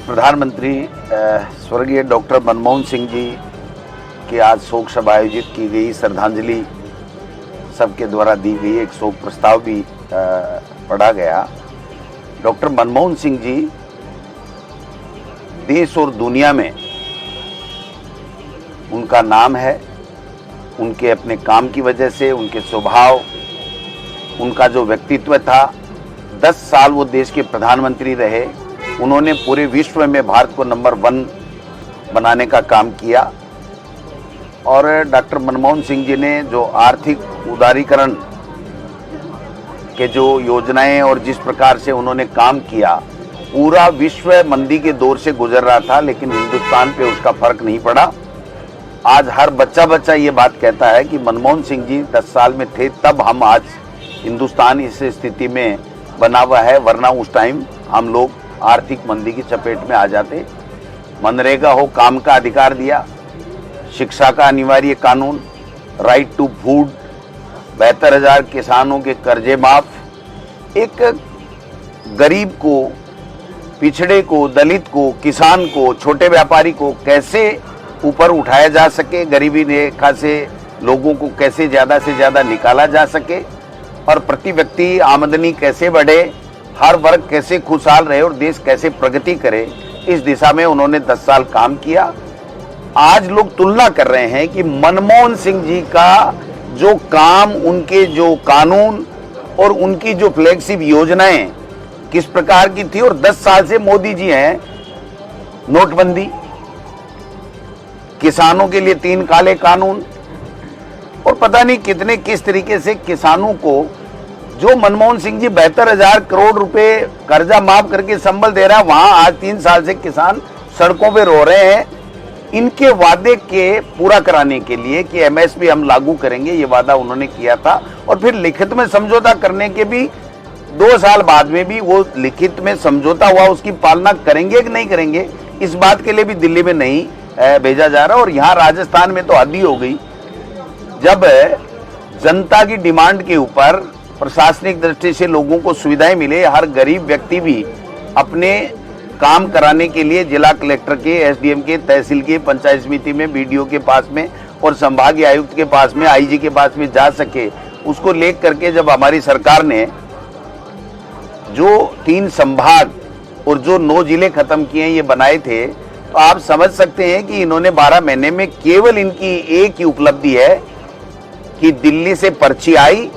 प्रधानमंत्री स्वर्गीय डॉक्टर मनमोहन सिंह जी की आज शोक सभा आयोजित की गई, श्रद्धांजलि सबके द्वारा दी गई, एक शोक प्रस्ताव भी पढ़ा गया। डॉक्टर मनमोहन सिंह जी देश और दुनिया में उनका नाम है, उनके अपने काम की वजह से, उनके स्वभाव, उनका जो व्यक्तित्व था। 10 साल वो देश के प्रधानमंत्री रहे। उन्होंने पूरे विश्व में भारत को नंबर 1 बनाने का काम किया। और डॉक्टर मनमोहन सिंह जी ने जो आर्थिक उदारीकरण के जो योजनाएं और जिस प्रकार से उन्होंने काम किया, पूरा विश्व मंदी के दौर से गुजर रहा था, लेकिन हिंदुस्तान पे उसका फर्क नहीं पड़ा। आज हर बच्चा ये बात कहता है कि मनमोहन सिंह जी 10 साल में थे, तब हम आज हिंदुस्तान इस स्थिति में बना हुआ है, वरना उस टाइम हम लोग आर्थिक मंदी की चपेट में आ जाते। मनरेगा हो, काम का अधिकार दिया, शिक्षा का अनिवार्य कानून, राइट टू फूड, 72,000 किसानों के कर्जे माफ, एक गरीब को, पिछड़े को, दलित को, किसान को, छोटे व्यापारी को कैसे ऊपर उठाया जा सके, गरीबी रेखा से लोगों को कैसे ज़्यादा से ज़्यादा निकाला जा सके, और प्रति व्यक्ति आमदनी कैसे बढ़े, हर वर्ग कैसे खुशहाल रहे और देश कैसे प्रगति करे, इस दिशा में उन्होंने 10 साल काम किया। आज लोग तुलना कर रहे हैं कि मनमोहन सिंह जी का जो काम, उनके जो कानून और उनकी जो फ्लैगशिप योजनाएं किस प्रकार की थी, और 10 साल से मोदी जी हैं। नोटबंदी, किसानों के लिए 3 काले कानून, और पता नहीं कितने किस तरीके से किसानों को, जो मनमोहन सिंह जी 72,000 करोड़ रुपए कर्जा माफ करके संबल दे रहा है, वहां आज 3 साल से किसान सड़कों पे रो रहे हैं। इनके वादे के पूरा कराने के लिए कि एमएसपी हम लागू करेंगे, ये वादा उन्होंने किया था, और फिर लिखित में समझौता करने के भी 2 साल बाद में भी वो लिखित में समझौता हुआ, उसकी पालना करेंगे कि नहीं करेंगे, इस बात के लिए भी दिल्ली में नहीं भेजा जा रहा। और यहाँ राजस्थान में तो हद ही हो गई, जब जनता की डिमांड के ऊपर प्रशासनिक दृष्टि से लोगों को सुविधाएं मिले, हर गरीब व्यक्ति भी अपने काम कराने के लिए जिला कलेक्टर के, एसडीएम के, तहसील के, पंचायत समिति में, बीडीओ के पास में और संभागीय आयुक्त के पास में, आईजी के पास में जा सके, उसको लेकर करके जब हमारी सरकार ने जो 3 संभाग और जो 9 जिले खत्म किए, ये बनाए थे, तो आप समझ सकते हैं कि इन्होंने 12 महीने में केवल इनकी एक ही उपलब्धि है कि दिल्ली से पर्ची आई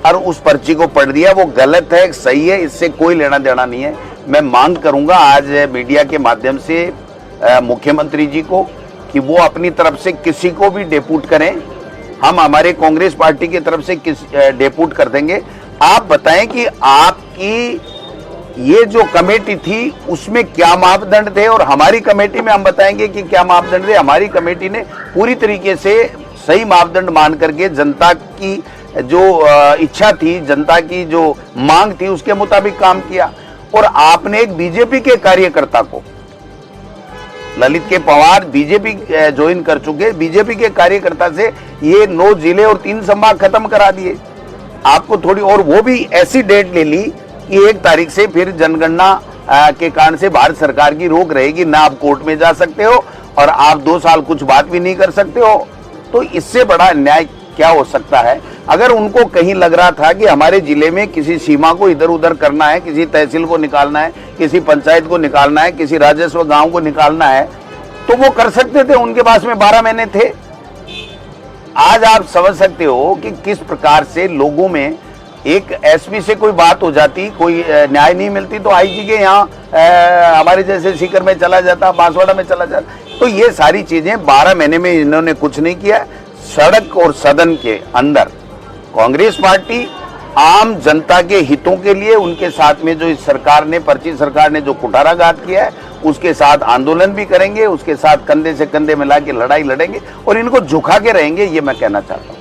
और उस पर्ची को पढ़ दिया। वो गलत है, सही है, इससे कोई लेना देना नहीं है। मैं मांग करूंगा आज मीडिया के माध्यम से मुख्यमंत्री जी को कि वो अपनी तरफ से किसी को भी डेपुट करें। हम हमारे कांग्रेस पार्टी की तरफ से डेपुट कर देंगे। आप बताएं कि आपकी ये जो कमेटी थी उसमें क्या मापदंड थे, और हमारी कमेटी में हम बताएंगे कि क्या मापदंड थे। हमारी कमेटी ने पूरी तरीके से सही मापदंड मान करके जनता की जो इच्छा थी, जनता की जो मांग थी, उसके मुताबिक काम किया। और आपने एक बीजेपी के कार्यकर्ता को, ललित के पवार बीजेपी ज्वाइन कर चुके, बीजेपी के कार्यकर्ता से ये 9 जिले और 3 संभाग खत्म करा दिए। आपको थोड़ी, और वो भी ऐसी डेट ले ली कि 1 तारीख से फिर जनगणना के कारण से भारत सरकार की रोक रहेगी, ना आप कोर्ट में जा सकते हो और आप 2 साल कुछ बात भी नहीं कर सकते हो। तो इससे बड़ा अन्याय क्या हो सकता है? अगर उनको कहीं लग रहा था कि हमारे जिले में किसी सीमा को इधर उधर करना है, किसी तहसील को निकालना है, किसी पंचायत को निकालना है, किसी राजस्व गांव को निकालना है, तो वो कर सकते थे। उनके पास में 12 महीने थे। आज आप समझ सकते हो कि किस प्रकार से लोगों में, एक एसपी से कोई बात हो जाती, कोई न्याय नहीं मिलती, तो आईजी के यहाँ हमारे जैसे सीकर में चला जाता, बांसवाड़ा में चला जाता। तो ये सारी चीजें 12 महीने में इन्होंने कुछ नहीं किया। सड़क और सदन के अंदर कांग्रेस पार्टी आम जनता के हितों के लिए, उनके साथ में जो इस सरकार ने, पर्ची सरकार ने जो कुठाराघात किया है, उसके साथ आंदोलन भी करेंगे, उसके साथ कंधे से कंधे मिला के लड़ाई लड़ेंगे और इनको झुका के रहेंगे, ये मैं कहना चाहता हूँ।